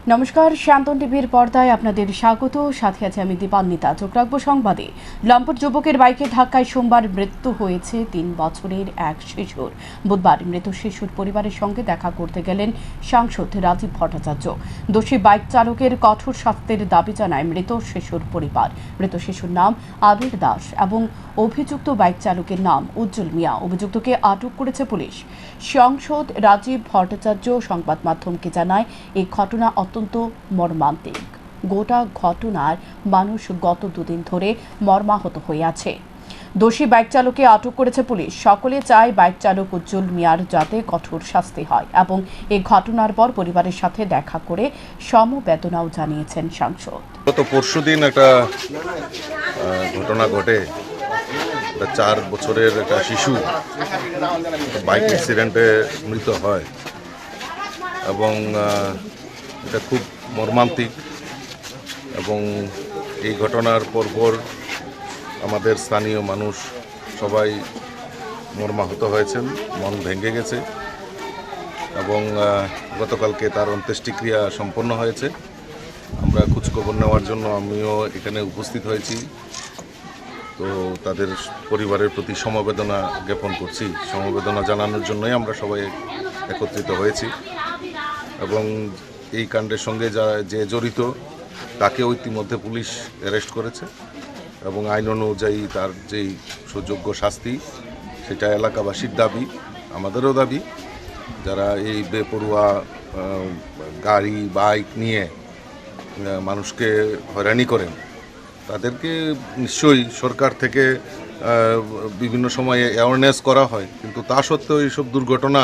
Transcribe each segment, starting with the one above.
নমস্কার, শান্তন টিভির পর্দায় আপনাদের স্বাগত। সাথে আছে আমি দীপান্বিতা। চোখ রাখবো সংবাদে। লম্পট যুবকের বাইকে ধাক্কায় সোমবার মৃত্যু হয়েছে 3 বছরের এক শিশুর। বুধবার মৃত শিশুর পরিবারের সঙ্গে দেখা করতে গেলেন সাংসদ রাজীব ভট্টাচার্য। দোষী বাইক চালকের কঠোর শাস্তির দাবি জানায় মৃত শিশুর পরিবার। মৃত শিশুর নাম আবির দাস এবং অভিযুক্ত বাইক চালকের নাম উজ্জ্বল মিয়া। অভিযুক্তকে আটক করেছে পুলিশ। সাংসদ রাজীব ভট্টাচার্য সংবাদ মাধ্যমকে জানায়, এই ঘটনা অত্যন্ত মর্মান্তিক। গোটা ঘটনার মানুষ গত দুদিন ধরে মর্মাহত হয়ে আছে। দোষী বাইক চালককে আটক করেছে পুলিশ। সকলে চায় বাইক চালক উজ্জ্বল মিয়ার যাতে কঠোর শাস্তি হয় এবং এই ঘটনার পর পরিবারের সাথে দেখা করে সমবেদনাও জানিয়েছেন সাংসদ। গত পরশুদিন একটা ঘটনা ঘটে, 4 বছরের একটা শিশু বাইক অ্যাক্সিডেন্টে মৃত হয় এবং এটা খুব মর্মান্তিক। এবং এই ঘটনার পরপর আমাদের স্থানীয় মানুষ সবাই মর্মাহত হয়েছেন, মন ভেঙে গেছে এবং গতকালকে তার অন্ত্যেষ্টিক্রিয়া সম্পন্ন হয়েছে। আমরা খোঁজখবর নেওয়ার জন্য আমিও এখানে উপস্থিত হয়েছি। তো তাদের পরিবারের প্রতি সমবেদনা জ্ঞাপন করছি। সমবেদনা জানানোর জন্যই আমরা সবাই একত্রিত হয়েছি এবং এই কাণ্ডের সঙ্গে যে জড়িত তাকে ইতিমধ্যে পুলিশ অ্যারেস্ট করেছে এবং আইন অনুযায়ী তার যেই সুযোগ্য শাস্তি সেটা এলাকাবাসীর দাবি, আমাদেরও দাবি। যারা এই বেপরোয়া গাড়ি বাইক নিয়ে মানুষকে হয়রানি করেন তাদেরকে নিশ্চয়ই সরকার থেকে বিভিন্ন সময়ে অ্যাওয়ারনেস করা হয়, কিন্তু তা সত্ত্বেও এইসব দুর্ঘটনা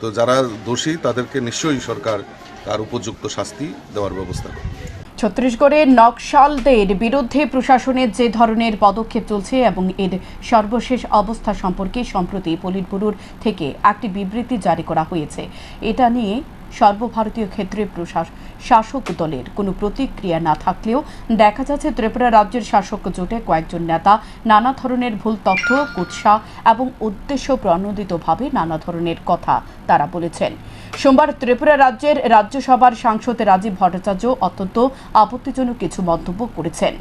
তো যারা দোষী তাদেরকে নিশ্চয়ই সরকার তার উপযুক্ত শাস্তি দেওয়ার ব্যবস্থা করে। ছত্তিশগড়ে নকশালদের বিরুদ্ধে প্রশাসনের যে ধরনের পদক্ষেপ চলছে এবং এর সর্বশেষ অবস্থা সম্পর্কে সম্প্রতি পলিট ব্যুরোর থেকে একটি বিবৃতি জারি করা হয়েছে। এটা নিয়ে সর্বভারতীয় ক্ষেত্রে শাসক দলের কোনো প্রতিক্রিয়া না থাকলেও দেখা যাচ্ছে ত্রিপুরা রাজ্যের শাসক জোটে কয়েকজন নেতা নানা ধরনের ভুল তথ্য, কুৎসা এবং উদ্দেশ্য প্রণোদিতভাবে নানা ধরনের কথা তারা বলেছেন। সোমবার ত্রিপুরা রাজ্যের রাজ্যসভার সাংসদ রাজীব ভট্টাচার্য অত্যন্ত আপত্তিজনক কিছু মন্তব্য করেছেন।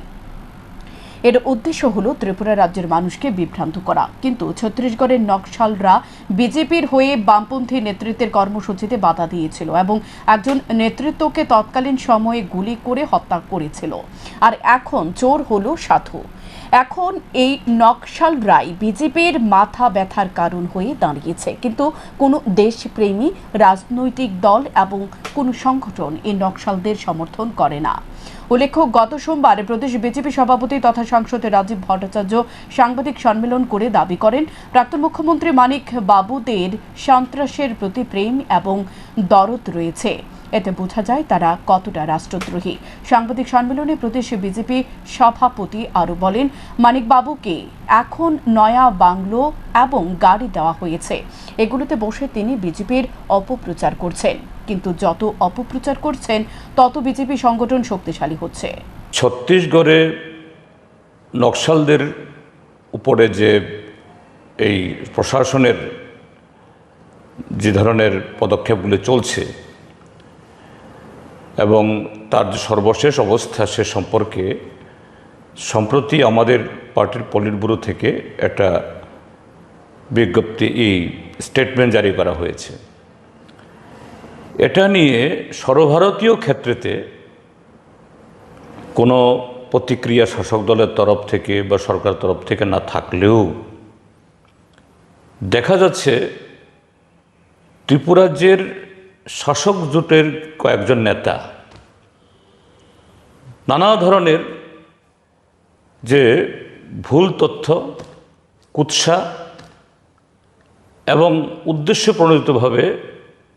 এর উদ্দেশ্য হল ত্রিপুরা রাজ্যের মানুষকে বিভ্রান্ত করা। কিন্তু ছত্তিশগড়ের নকশালরা বিজেপির হয়ে বামপন্থী নেতৃত্বের কর্মসূচিতে বাধা দিয়েছিল এবং একজন নেতৃত্বকে তৎকালীন সময়ে গুলি করে হত্যা করেছিল। আর এখন চোর হলো সাধু। এখন এই নকশালরাই বিজেপির মাথা ব্যথার কারণ হয়ে দাঁড়িয়েছে। কিন্তু কোনো দেশপ্রেমী রাজনৈতিক দল এবং কোনো সংগঠন এই নকশালদের সমর্থন করে না। উল্লেখ্য, গত সোমবার প্রদেশ বিজেপি সভাপতি তথা সাংসদ রাজীব ভট্টাচার্য সাংবাদিক সম্মেলন করে দাবি করেন, প্রাক্তন মুখ্যমন্ত্রী মানিক বাবুদের সন্ত্রাসের প্রতি প্রেম এবং দরদ রয়েছে। এতে বোঝা যায় তারা কতটা রাষ্ট্রদ্রোহী। সাংবাদিক সম্মেলনে প্রদেশ বিজেপি সভাপতি আরও বলেন, মানিক বাবুকে এখন নয়া বাংলো এবং গাড়ি দেওয়া হয়েছে। এগুলোতে বসে তিনি বিজেপির অপপ্রচার করছেন। কিন্তু যত অপপ্রচার করছেন তত বিজেপি সংগঠন শক্তিশালী হচ্ছে। ছত্তিশগড়ে নকশালদের উপরে যে এই প্রশাসনের যে ধরনের পদক্ষেপগুলো চলছে এবং তার যে সর্বশেষ অবস্থা সে সম্পর্কে সম্প্রতি আমাদের পার্টির পলিট ব্যুরো থেকে একটা বিজ্ঞপ্তি স্টেটমেন্ট জারি করা হয়েছে। এটা নিয়ে সর্বভারতীয় ক্ষেত্রেতে কোনো প্রতিক্রিয়া শাসক দলের তরফ থেকে বা সরকার তরফ থেকে না থাকলেও দেখা যাচ্ছে ত্রিপুরাজ্যের শাসক জোটের কয়েকজন নেতা নানা ধরনের যে ভুল তথ্য, কুৎসা এবং উদ্দেশ্য প্রণোদিতভাবে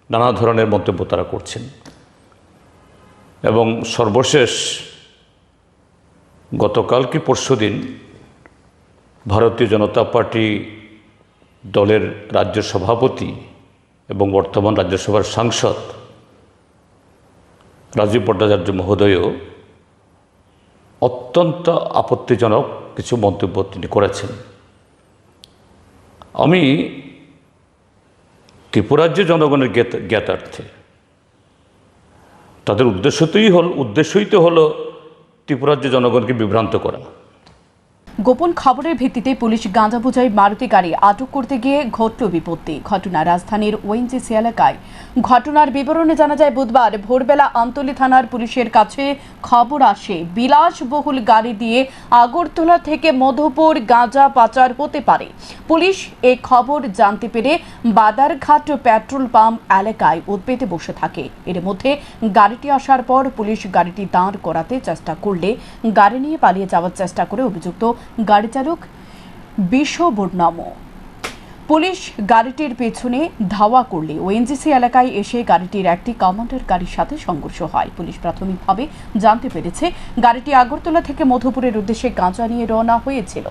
নানা ধরনের মন্তব্য তারা করছেন। এবং সর্বশেষ গতকাল কি পরশুদিন ভারতীয় জনতা পার্টি দলের রাজ্য সভাপতি এবং বর্তমান রাজ্যসভার সাংসদ রাজীব ভট্টাচার্য মহোদয়ও অত্যন্ত আপত্তিজনক কিছু মন্তব্য তিনি করেছেন। আমি ত্রিপুরাজ্য জনগণের জ্ঞাতার্থে তাদের উদ্দেশ্যই তো হলো ত্রিপুরার যে জনগণকে বিভ্রান্ত করা। গোপন খবরের ভিত্তিতে পুলিশ গাঁজা বোঝাই মারুতি গাড়ি আটক করতে গিয়ে ঘটল বিপত্তি। ঘটনা রাজধানীর ওএনজিসি এলাকায়। ঘটনার বিবরণে জানা যায়, বুধবার ভোরবেলা আমতলী থানার পুলিশের কাছে খবর আসে বিলাসবহুল গাড়ি দিয়ে আগরতলা থেকে মধুপুর গাঁজা পাচার হতে পারে। পুলিশ এই খবর জানতে পেরে বাদারঘাট পেট্রোল পাম্প এলাকায় উদ্বেগে বসে থাকে। এর মধ্যে গাড়িটি আসার পর পুলিশ গাড়িটি দাঁড় করাতে চেষ্টা করলে গাড়ি নিয়ে পালিয়ে যাওয়ার চেষ্টা করে অভিযুক্ত গাড়ি চালক বিশ্ববর্ণম। পুলিশ গাড়িটির পেছনে ধাওয়া করলে ওএনজিসি এলাকায় এসে গাড়িটির একটি কমান্ডার গাড়ির সাথে সংঘর্ষ হয়। পুলিশ প্রাথমিকভাবে জানতে পেরেছে গাড়িটি আগরতলা থেকে মধুপুরের উদ্দেশ্যে গাঁজা নিয়ে রওনা হয়েছিল।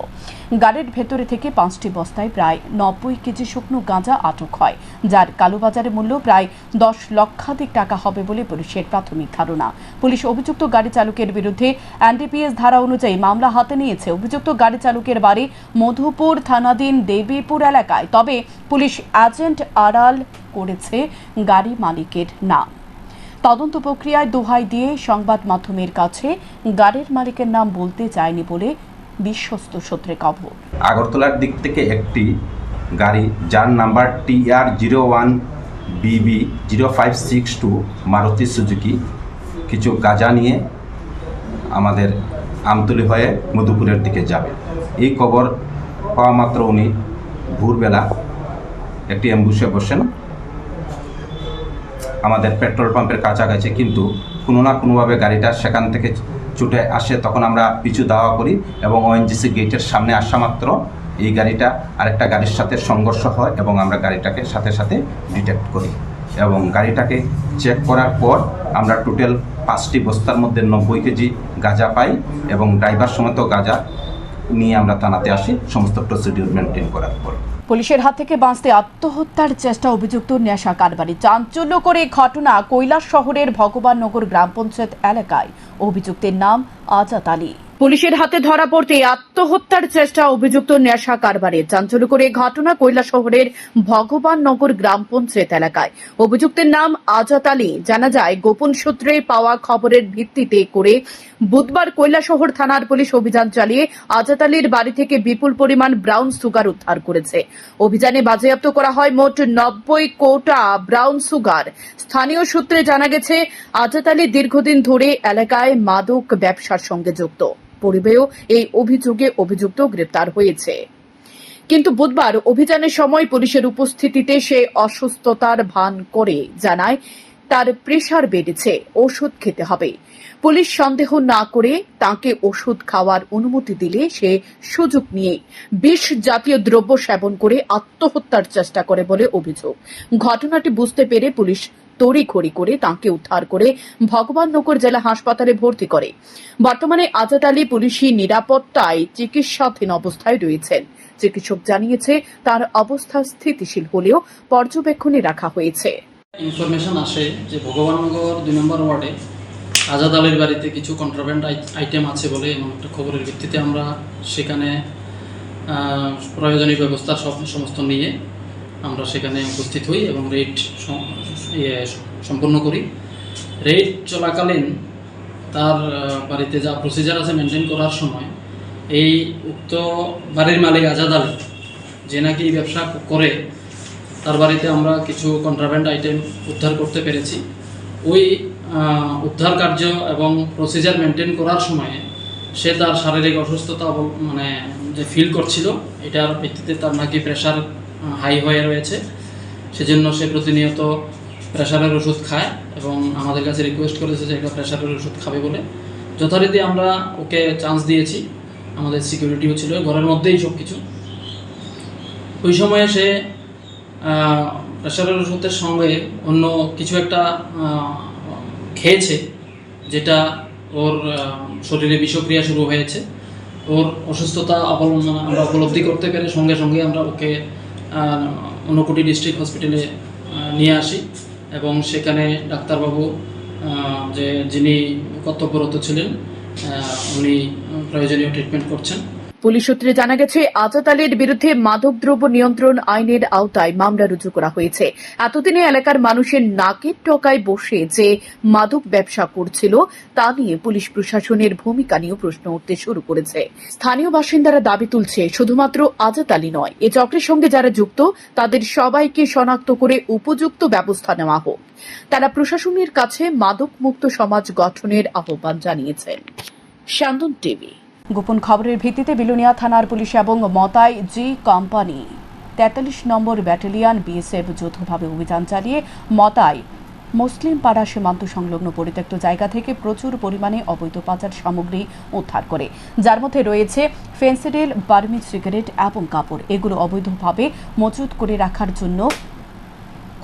গাড়ির ভেতরে থেকে 5টি বস্তায় প্রায় 90 কেজি শুকনো গাঁজা আটক হয়, যার কালোবাজারে মূল্য প্রায় 10 লক্ষাধিক টাকা হবে বলে পুলিশের প্রাথমিক ধারণা। পুলিশ অভিযুক্ত গাড়ি চালকের বিরুদ্ধে এনডিপিএস ধারা অনুযায়ী মামলা হাতে নিয়েছে। অভিযুক্ত গাড়ি চালকের বাড়ি মধুপুর থানাধীন দেবীপুর এলাকায়। তবে পুলিশ এজেন্ট আড়াল করেছে গাড়ি মালিকের নাম। তদন্ত প্রক্রিয়ায় দোহাই দিয়ে সংবাদ মাধ্যমের কাছে গাড়ির মালিকের নাম বলতে চায়নি বলে বিশ্বস্ত সূত্রে খবর। আগরতলার দিক থেকে একটি গাড়ি যার নাম্বার TR01BB0562 মারুতি সুজুকি কিছু গাঁজা নিয়ে আমাদের আমতলী হয়ে মধুপুরের দিকে যাবে। এই খবর পাওয়া মাত্র উনি ভোরবেলা একটি অ্যাম্বুসে বসেন আমাদের পেট্রোল পাম্পের কাছাকাছি, কিন্তু কোনো না কোনোভাবে গাড়িটা সেখান থেকে ছুটে আসে। তখন আমরা পিছু ধাওয়া করি এবং ওএনজিসি গেটের সামনে আসা মাত্র এই গাড়িটা আরেকটা গাড়ির সাথে সংঘর্ষ হয় এবং আমরা গাড়িটাকে সাথে সাথে ডিটেক্ট করি এবং গাড়িটাকে চেক করার পর আমরা টোটাল 5টি বস্তার মধ্যে 90 কেজি গাঁজা পাই এবং ড্রাইভার সমেত গাঁজা নিয়ে আমরা থানাতে আসি সমস্ত প্রসিডিউর মেনটেন করার পর। পুলিশের হাত থেকে বাঁচতে আত্মহত্যার চেষ্টা অভিযুক্ত নেশা কারবারি। চাঞ্চল্য করে ঘটনা কৈলাস শহরের ভগবাননগর গ্রাম পঞ্চায়েত এলাকায়। অভিযুক্তের নাম আজাদ আলী। পুলিশের হাতে ধরা পড়তে আত্মহত্যার চেষ্টা অভিযুক্ত নেশা কারবারে। চাঞ্চল্য করে ঘটনা কৈলাস শহরের ভগবাননগর গ্রাম পঞ্চায়েত এলাকায়। অভিযুক্তের নাম আজাদ আলী। জানা যায়, গোপন সূত্রে পাওয়া খবরের ভিত্তিতে করে বুধবার কৈলাসহর থানার পুলিশ অভিযান চালিয়ে আজাদ আলীর বাড়ি থেকে বিপুল পরিমাণ ব্রাউন সুগার উদ্ধার করেছে। অভিযানে বাজেয়াপ্ত করা হয় মোট 90 কোটা ব্রাউন সুগার। স্থানীয় সূত্রে জানা গেছে, আজাদ আলী দীর্ঘদিন ধরে এলাকায় মাদক ব্যবসার সঙ্গে যুক্ত। পূর্বেও এই অভিযোগে অভিযুক্ত গ্রেপ্তার হয়েছে, কিন্তু বুধবার অভিযানের সময় পুলিশের উপস্থিতিতে সে অসুস্থতার ভান করে জানায় তার প্রেসার বেড়েছে, ওষুধ খেতে হবে। পুলিশ সন্দেহ না করে তাকে ওষুধ খাওয়ার অনুমতি দিলে সে সুযোগ নিয়ে বিষ জাতীয় দ্রব্য সেবন করে আত্মহত্যার চেষ্টা করে বলে অভিযোগ। ঘটনাটি বুঝতে পেরে পুলিশ তড়িঘড়ি করে তাঁকে উদ্ধার করে ভগবাননগর জেলা হাসপাতালে ভর্তি করে। বর্তমানে আজাদ আলী পুলিশি নিরাপত্তায় চিকিৎসাধীন অবস্থায় রয়েছেন। চিকিৎসক জানিয়েছে তার অবস্থা স্থিতিশীল হলেও পর্যবেক্ষণে রাখা হয়েছে। ইনফরমেশন আসে যে ভগবাননগর 2 নম্বর ওয়ার্ডে আজাদ আলীর বাড়িতে কিছু কন্ট্রাব্যান্ড আইটেম আছে বলে এমন একটা খবরের ভিত্তিতে আমরা সেখানে প্রয়োজনীয় ব্যবস্থা সমস্ত নিয়ে আমরা সেখানে উপস্থিত হই এবং রেড সম্পন্ন করি। রেড চলাকালীন তার বাড়িতে যা প্রসিজার আছে মেনটেন করার সময় এই উক্ত বাড়ির মালিক আজাদ আলী, যে নাকি ব্যবসা করে, তার বাড়িতে আমরা কিছু কন্ট্রাব্যান্ড আইটেম উদ্ধার করতে পেরেছি। ওই উদ্ধার কার্য এবং প্রসিজার মেনটেন করার সময়ে সে তার শারীরিক অসুস্থতা যে ফিল করছিল, এটার ভিত্তিতে তার নাকি প্রেশার হাই হয়ে রয়েছে। সেজন্য সে প্রতিনিয়ত প্রেশারের ওষুধ খায় এবং আমাদের কাছে রিকোয়েস্ট করেছে যে একটা প্রেশারের ওষুধ খাবে বলে। যথারীতি আমরা ওকে চান্স দিয়েছি, আমাদের সিকিউরিটিও ছিল ঘরের মধ্যেই সব কিছু। ওই সময়ে সে প্রেশারের ওষুধের সঙ্গে অন্য কিছু একটা খেয়েছে, যেটা ওর শরীরে বিষক্রিয়া শুরু হয়েছে। ওর অসুস্থতা আমরা উপলব্ধি করতে পেরে সঙ্গে সঙ্গে আমরা ওকে ঊনকোটি ডিস্ট্রিক্ট হসপিটালে নিয়ে আসি এবং সেখানে ডাক্তারবাবু যিনি কর্তব্যরত ছিলেন উনি প্রয়োজনীয় ট্রিটমেন্ট করছেন। পুলিশ সূত্রে জানা গেছে, আজাদ আলীর বিরুদ্ধে মাদকদ্রব্য নিয়ন্ত্রণ আইনের আওতায় মামলা রুজু করা হয়েছে। এতদিনে এলাকার মানুষের নাকের টকায় বসে যে মাদক ব্যবসা করছিল তা নিয়ে পুলিশ প্রশাসনের ভূমিকা নিয়েও প্রশ্ন উঠতে শুরু করেছে। স্থানীয় বাসিন্দারা দাবি তুলছে, শুধুমাত্র আজাদ আলী নয়, এ চক্রের সঙ্গে যারা যুক্ত তাদের সবাইকে শনাক্ত করে উপযুক্ত ব্যবস্থা নেওয়া হোক। তারা প্রশাসনের কাছে মাদক মুক্ত সমাজ গঠনের আহ্বান জানিয়েছেন। শান্তন টিভি। গোপন খবরের ভিত্তিতে বিলোনিয়া থানার পুলিশ এবং মতাই জি কোম্পানি 43 নম্বর ব্যাটালিয়ন বিএসএফ যৌথভাবে অভিযান চালিয়ে মতাই মুসলিম পাড়া সীমান্ত সংলগ্ন পরিত্যক্ত জায়গা থেকে প্রচুর পরিমাণে অবৈধ পাচার সামগ্রী উদ্ধার করে, যার মধ্যে রয়েছে ফেন্সিডিল, বার্মিজ সিগারেট এবং কাপড়। এগুলো অবৈধভাবে মজুত করে রাখার জন্য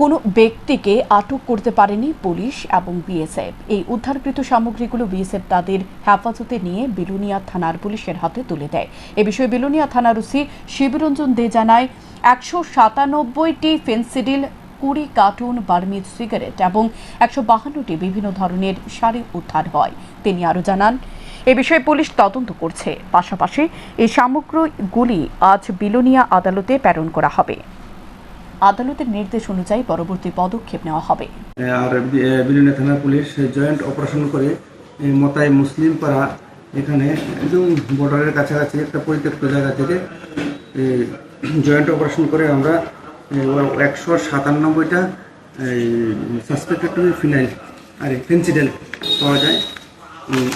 কোনো ব্যক্তিকে আটক করতে পারেনি পুলিশ এবং বিএসএফ। এই উদ্ধারকৃত সামগ্রীগুলো বিএসএফ তাদের হেফাজতে নিয়ে বিলোনিয়া থানার পুলিশের হাতে তুলে দেয়। এ বিষয়ে বিলোনিয়া থানার ওসি শিবরঞ্জন দে জানায়, 197টি ফেন্সিডিল, 20 কার্টুন বার্মিজ সিগারেট এবং 152টি বিভিন্ন ধরনের শাড়ি উদ্ধার হয়। তিনি আরও জানান, এ বিষয়ে পুলিশ তদন্ত করছে। পাশাপাশি এই সামগ্রীগুলি আজ বিলোনিয়া আদালতে প্রেরণ করা হবে। আদালতের নির্দেশ অনুযায়ী পরবর্তী পদক্ষেপ নেওয়া হবে। আর বিলোনিয়া থানা পুলিশ জয়েন্ট অপারেশন করে মতাই মুসলিম পাড়া এখানে একদম বর্ডারের কাছাকাছি একটা পরিত্যক্ত জায়গা থেকে জয়েন্ট অপারেশন করে আমরা 197টা সাসপেক্টেড ফিনাইল আর ফেন্সিডেল পাওয়া যায়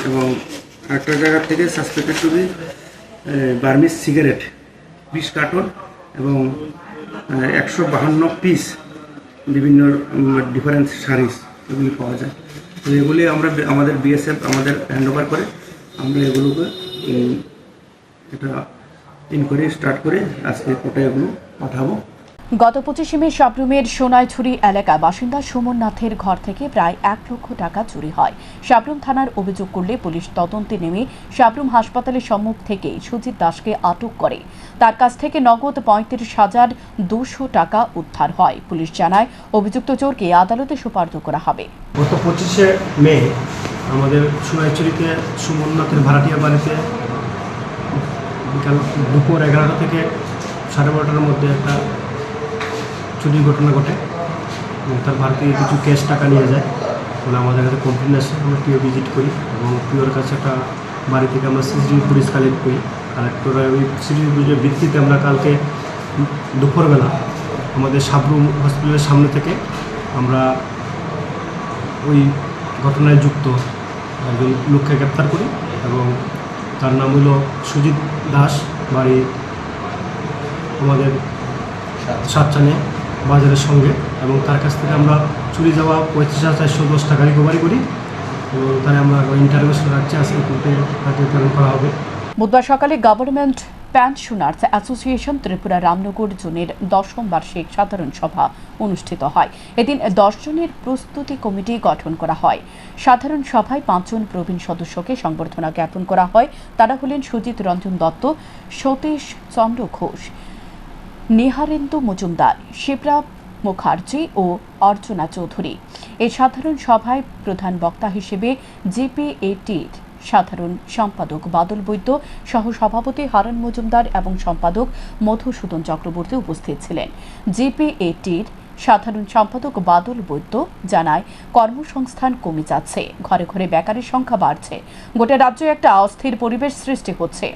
এবং একটা জায়গা থেকে সাসপেক্টেড টুবি বার্মিজ সিগারেট 20 কার্টন এবং 152 পিস বিভিন্ন ডিফারেন্ট শাড়িস এগুলি পাওয়া যায়। তো এগুলি আমরা আমাদের বিএসএফ আমাদের হ্যান্ডওভার করে আমরা এগুলোকে এটা ইনকোয়ারি স্টার্ট করে আজকে কোর্টে এগুলো পাঠাবো। গত 25 মে শাবরুমের সোনাইছড়ি এলাকায় বাসিন্দা সুমন নাথের ঘর থেকে প্রায় 1 লক্ষ টাকা চুরি হয়। শাবরুম থানার অভিযোগ করলে পুলিশ তদন্তে নেমে শাবরুম হাসপাতালের সম্মুখ থেকে সুজিত দাসকে আটক করে। তার কাছ থেকে নগদ 35,200 টাকা উদ্ধার হয়। পুলিশ জানায়, অভিযুক্ত চোরকে আদালতে সোপর্দ করা হবে। গত 25 মে আমাদের সোনাইছড়িতে সুমন নাথের ভাড়াটিয়া বাড়িতে বিকাল দুপুর 11টা থেকে 12:30টার মধ্যে একটা চুরির ঘটনা ঘটে। তার ভাড়া থেকে কিছু ক্যাশ টাকা নিয়ে যায় বলে আমাদের কাছে কমপ্লেন আসে। আমরা পিও ভিজিট করি এবং পিওর কাছে একটা বাড়ি থেকে আমরা সিসিটিভি ফুটেজ কালেক্ট করি। কালেক্ট করে ওই সিসিটিভি ফুটেজের ভিত্তিতে আমরা কালকে দুপুরবেলা আমাদের শাবরুম হসপিটালের সামনে থেকে আমরা ওই ঘটনায় যুক্ত একজন লোককে গ্রেপ্তার করি এবং তার নাম হলো সুজিত দাস, বাড়ি আমাদের সাতচানে বাজারের সঙ্গে, এবং তার কাছ থেকে আমরা চুরি যাওয়া 35,410 টাকা রিকভারি করি এবং তাই আমরা ইন্টারভিউ রাখছি। আজকে কোর্টে তাকে প্রেরণ করা হবে। বুধবার সকালে government pensioners association Tripura Ramnagar জোনের 10ম বার্ষিক সাধারণ সভা অনুষ্ঠিত হয়। এদিন 10 জনের প্রস্তুতি কমিটি গঠন করা হয়। সাধারণ সভায় 5 জন প্রবীণ সদস্যকে সংবর্ধনা জ্ঞাপন করা হয়। তারা হলেন সুজিত রঞ্জন দত্ত, সতীশ চন্দ্র ঘোষ, নিহারেন্দু মজুমদার, শিবরাম মুখার্জি ও অর্চনা চৌধুরী। এই সাধারণ সভায় প্রধান বক্তা হিসেবে জিপিএটির সাধারণ সম্পাদক বাদল বৈদ্য, সহ সভাপতি হারান মজুমদার এবং সম্পাদক মধুসূদন চক্রবর্তী উপস্থিত ছিলেন। জিপিএটির সাধারণ সম্পাদক বাদল বৈদ্য জানায়, কর্মসংস্থান কমে যাচ্ছে, ঘরে ঘরে বেকারের সংখ্যা বাড়ছে, গোটা রাজ্যে একটা অস্থির পরিবেশ সৃষ্টি হচ্ছে।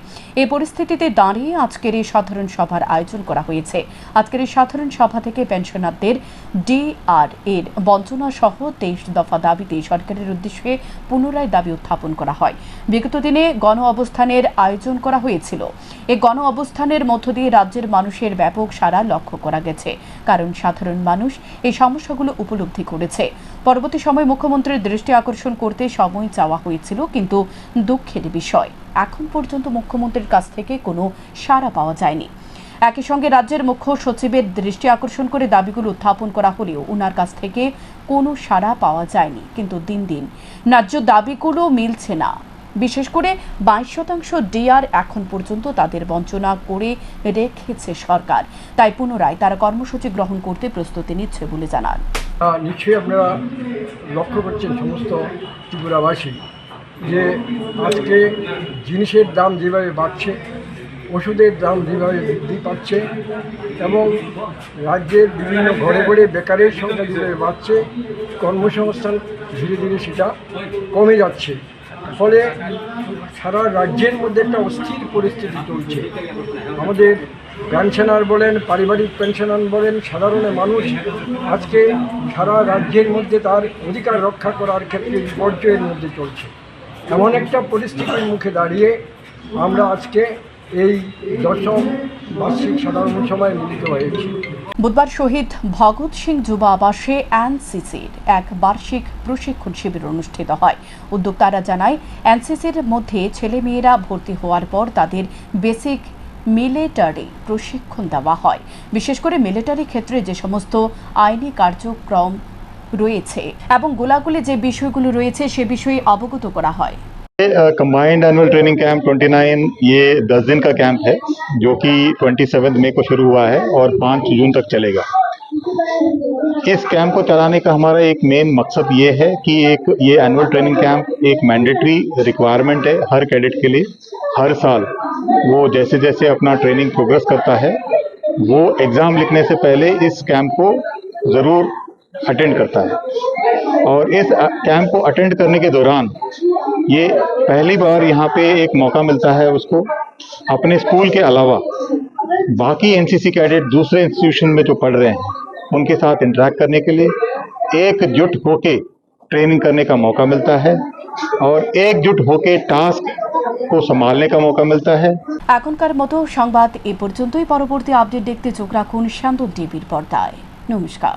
এই পরিস্থিতিতে দাঁড়িয়ে আজকের এই সাধারণ সভার আয়োজন করা হয়েছে। আজকের এই সাধারণ সভা থেকে পেনশনারদের ডিআর এর বঞ্চনা সহ 23 দফা দাবিতে সরকারের উদ্দেশ্যে পুনরায় দাবি উত্থাপন করা হয়। বিগত দিনে গণ অবস্থানের আয়োজন করা হয়েছিল। এই গণ অবস্থানের মধ্য দিয়ে রাজ্যের মানুষের ব্যাপক সাড়া লক্ষ্য করা গেছে, কারণ সাধারণ মানুষ এই সমস্যাগুলো উপলব্ধি করেছে। পরবর্তী সময় মুখ্যমন্ত্রীর দৃষ্টি আকর্ষণ করতে সময় চাওয়া হয়েছিল, কিন্তু দুঃখের বিষয় এখন পর্যন্ত মুখ্যমন্ত্রীর কাছ থেকে কোনো সাড়া পাওয়া যায়নি। একই সঙ্গে রাজ্যের মুখ্য সচিবের দৃষ্টি আকর্ষণ করে দাবিগুলো উত্থাপন করা হলেও ওনার কাছ থেকে কোনো সাড়া পাওয়া যায়নি। কিন্তু দিন দিন ন্যায্য দাবিগুলো মিলছে না। বিশেষ করে 22% ডিআর এখন পর্যন্ত তাদের বঞ্চনা করে রেখেছে সরকার। তাই পুনরায় তারা কর্মসূচি গ্রহণ করতে প্রস্তুতি নিচ্ছে বলে জানান। নিশ্চয়ই আপনারা লক্ষ্য করছেন সমস্ত ত্রিপুরাবাসী যে আজকে জিনিসের দাম যেভাবে বাড়ছে, ওষুধের দাম যেভাবে বৃদ্ধি পাচ্ছে এবং রাজ্যের বিভিন্ন ঘরে ঘরে বেকারের সংখ্যা যেভাবে বাড়ছে, কর্মসংস্থান ধীরে ধীরে সেটা কমে যাচ্ছে। ফলে সারা রাজ্যের মধ্যে একটা অস্থির পরিস্থিতি চলছে। আমাদের পেনশনার বলেন, পারিবারিক পেনশনার বলেন, সাধারণ মানুষ আজকে সারা রাজ্যের মধ্যে তার অধিকার রক্ষা করার ক্ষেত্রে বিপর্যয়ের মধ্যে চলছে। এমন একটা পরিস্থিতির মুখে দাঁড়িয়ে আমরা আজকে এই 10ম বার্ষিক সাধারণ সভায় মিলিত হয়েছি। বুধবার শহীদ ভগৎ সিং যুব আবাসে এনসিসির এক বার্ষিক প্রশিক্ষণ শিবির অনুষ্ঠিত হয়। উদ্যোক্তারা জানায়, এনসিসির মধ্যে ছেলেমেয়েরা ভর্তি হওয়ার পর তাদের বেসিক মিলিটারি প্রশিক্ষণ দেওয়া হয়। বিশেষ করে মিলিটারি ক্ষেত্রে যে সমস্ত আইনি কার্যক্রম রয়েছে এবং গোলাগুলি যে বিষয়গুলো রয়েছে সে বিষয়ে অবগত করা হয়। कंबाइंड एनुअल ट्रेनिंग कैंप 29 ये 10 दिन का कैंप है जो कि 27 मई को शुरू हुआ है और 5 जून तक चलेगा। इस कैंप को चलाने का हमारा एक मेन मकसद ये है कि ये एनुअल ट्रेनिंग कैंप एक मैंडेटरी रिक्वायरमेंट है हर कैडेट के लिए। हर साल वो जैसे जैसे अपना ट्रेनिंग प्रोग्रेस करता है वो एग्ज़ाम लिखने से पहले इस कैंप को ज़रूर अटेंड करता है और इस कैंप को अटेंड करने के दौरान ये पहली बार यहाँ पे एक मौका मिलता है उसको अपने स्कूल के अलावा बाकी एनसीसी कैडेट दूसरे इंस्टीट्यूशन में जो पढ़ रहे हैं उनके साथ इंटरेक्ट करने के लिए एकजुट होके ट्रेनिंग करने का मौका मिलता है और एकजुट होके टास्क को संभालने का मौका मिलता है। এখনকার মতো সংবাদ এ পর্যন্তই। পরবর্তী আপডেট দেখতে চোখ রাখুন শান্তন টিভির পর্দায়। নমস্কার।